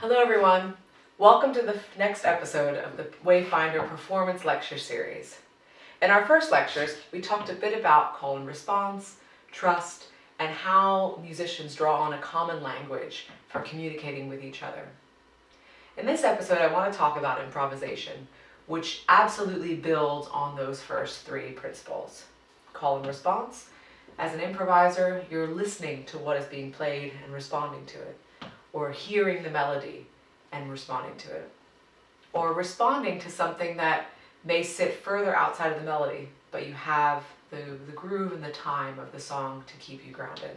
Hello everyone, welcome to the next episode of the Wayfinder Performance Lecture Series. In our first lectures, we talked a bit about call and response, trust, and how musicians draw on a common language for communicating with each other. In this episode, I want to talk about improvisation, which absolutely builds on those first three principles. Call and response. As an improviser, you're listening to what is being played and responding to it, or hearing the melody and responding to it, or responding to something that may sit further outside of the melody, but you have the groove and the time of the song to keep you grounded.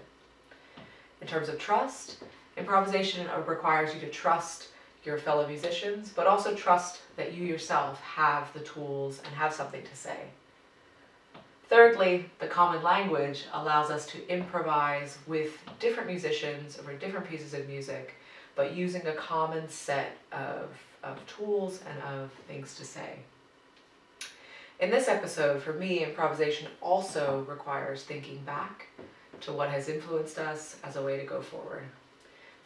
In terms of trust, improvisation requires you to trust your fellow musicians, but also trust that you yourself have the tools and have something to say. Thirdly, the common language allows us to improvise with different musicians over different pieces of music, but using a common set of tools and of things to say. In this episode, for me, improvisation also requires thinking back to what has influenced us as a way to go forward.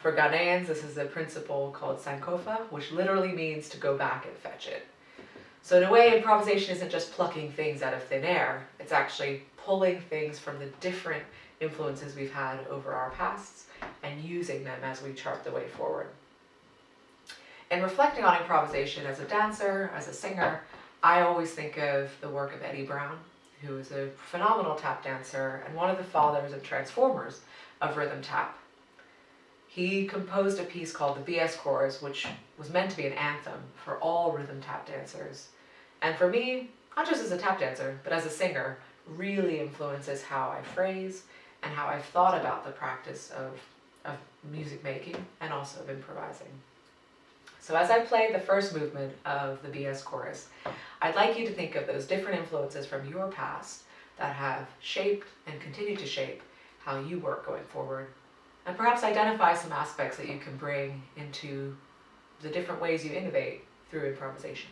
For Ghanaians, this is a principle called Sankofa, which literally means to go back and fetch it. So in a way, improvisation isn't just plucking things out of thin air, it's actually pulling things from the different influences we've had over our pasts and using them as we chart the way forward. In reflecting on improvisation as a dancer, as a singer, I always think of the work of Eddie Brown, who is a phenomenal tap dancer and one of the fathers and transformers of rhythm tap. He composed a piece called the BS Chorus, which was meant to be an anthem for all rhythm tap dancers. And for me, not just as a tap dancer, but as a singer, really influences how I phrase and how I've thought about the practice of music making and also of improvising. So as I play the first movement of the BS Chorus, I'd like you to think of those different influences from your past that have shaped and continue to shape how you work going forward, and perhaps identify some aspects that you can bring into the different ways you innovate through improvisation.